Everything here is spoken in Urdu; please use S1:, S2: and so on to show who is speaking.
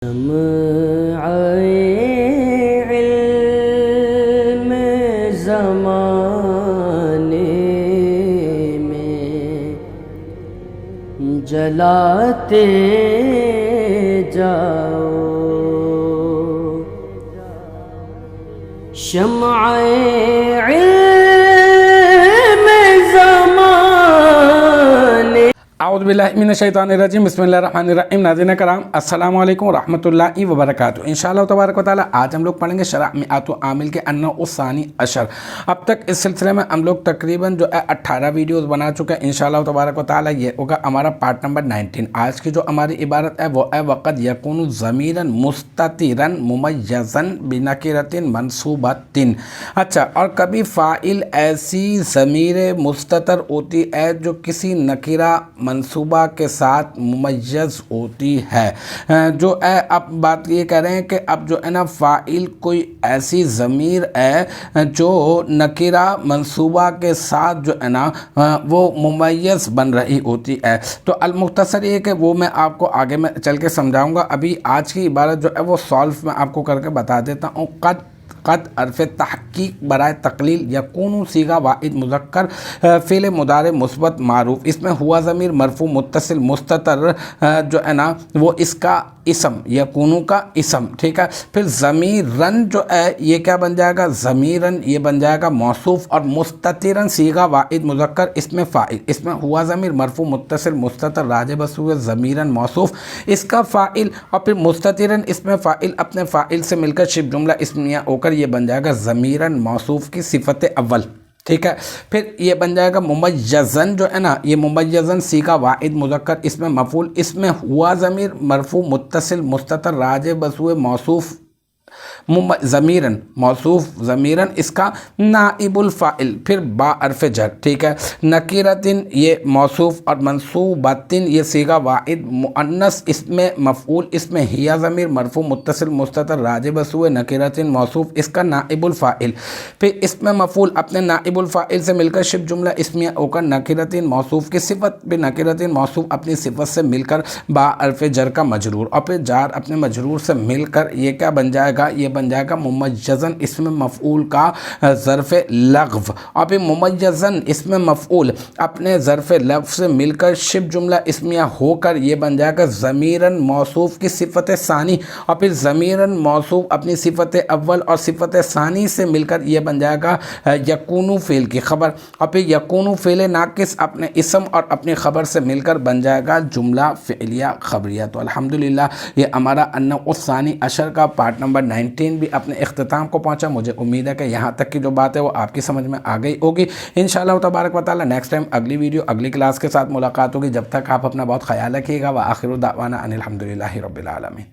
S1: شمع علم زمانے میں جلاتے جاؤ، شمع علم زمانے۔
S2: اعوذ باللہ من الشیطان الرجیم، بسم اللہ الرحمن الرحیم۔ ناظرین کرام السلام علیکم ورحمۃ اللہ وبرکاتہ۔ انشاءاللہ تبارک و تعالی آج ہم لوگ پڑھیں گے شرح میعات عامل کے النوع الثانی عشر۔ اب تک اس سلسلے میں ہم لوگ تقریباً 18 ویڈیوز بنا چکے ہیں۔ انشاءاللہ تبارک و تعالی یہ ہوگا ہمارا پارٹ نمبر 19۔ آج کی جو ہماری عبارت ہے وہ ہے وقد یکون ضمیرا مستترا ممیزا بنکرۃ منصوبۃ۔ اچھا، اور کبھی فاعل ایسی ضمیر مستتر ہوتی ہے جو کسی نکرہ منصوبہ کے ساتھ ممیز ہوتی ہے۔ جو ہے اب بات یہ کہہ رہے ہیں کہ اب جو ہے نا فاعل کوئی ایسی ضمیر ہے جو نکرہ منصوبہ کے ساتھ جو ہے نا وہ ممیز بن رہی ہوتی ہے۔ تو المختصر یہ کہ وہ میں آپ کو آگے میں چل کے سمجھاؤں گا۔ ابھی آج کی عبارت جو ہے وہ سالف میں آپ کو کر کے بتا دیتا ہوں۔ قد حرف تحقیق برائے تقلیل، یکون صیغہ واحد مذکر، فعل مضارع مثبت معروف، اس میں ہوا ضمیر مرفوع متصل مستتر جو ہے نا وہ اس کا اسم، یکونو کا اسم، ٹھیک ہے۔ پھر ضمیرن جو ہے یہ کیا بن جائے گا؟ ضمیرن یہ بن جائے گا موصوف، اور مستترن صیغہ واحد مذکر، اس میں فاعل، اس میں ہوا ضمیر مرفوع متصل مستتر راجع بسوء ضمیرن موصوف اس کا فاعل، اور پھر مستترن اس میں فاعل اپنے فاعل سے مل کر شبہ جملہ اسمیہ ہو کر یہ بن جائے گا ضمیرن موصوف کی صفت اول، ٹھیک ہے۔ پھر یہ بن جائے گا ممیزن جو ہے نا یہ ممیزن صیغہ واحد مذکر، اس میں مفعول، اس میں ہوا ضمیر مرفوع متصل مستتر راجع بسوء موصوف ضمیرن موصوف ضمیرن اس کا نائب الفاعل، پھر با حرف جر، ٹھیک ہے۔ نکرتن یہ موصوف، اور منصوبتن یہ صیغہ واحد مؤنث، اس میں مفعول، اس میں ہیا ضمیر مرفوع متصل مستتر راجع بسوء نکرتن موصوف اس کا نائب الفاعل، پھر اس میں مفعول اپنے نائب الفاعل سے مل کر شبہ جملہ اسمیہ ہو کر نکرتن موصوف کی صفت، پھر نکرتن موصوف اپنی صفت سے مل کر با حرف جر کا مجرور، اور پھر جار اپنے مجرور سے مل کر یہ کیا بن جائے گا؟ یہ بن جائے گا ممیزن، اس میں مفعول کا ظرف لغو، اور پھر ممیزن اس میں مفعول اپنے ظرف لغو سے مل کر شبہ جملہ اسمیہ ہو کر یہ بن جائے گا ضمیرن موصوف کی صفت ثانی، اور پھر ضمیرن موصوف اپنی صفت اول اور صفت ثانی سے مل کر یہ بن جائے گا یکونو فعل کی خبر، اور پھر یکونو فعل ناقص اپنے اسم اور اپنی خبر سے مل کر بن جائے گا جملہ فعلیہ خبریہ۔ تو الحمدللہ یہ ہمارا النوع الثانی عشر کا پارٹ نمبر 19 بھی اپنے اختتام کو پہنچا۔ مجھے امید ہے کہ یہاں تک کی جو بات ہے وہ آپ کی سمجھ میں آ گئی ہوگی۔ انشاءاللہ تبارک و تعالی نیکسٹ ٹائم اگلی ویڈیو اگلی کلاس کے ساتھ ملاقات ہوگی۔ جب تک آپ اپنا بہت خیال رکھیے گا۔ وآخر دعوانا ان الحمدللہ رب العالمین۔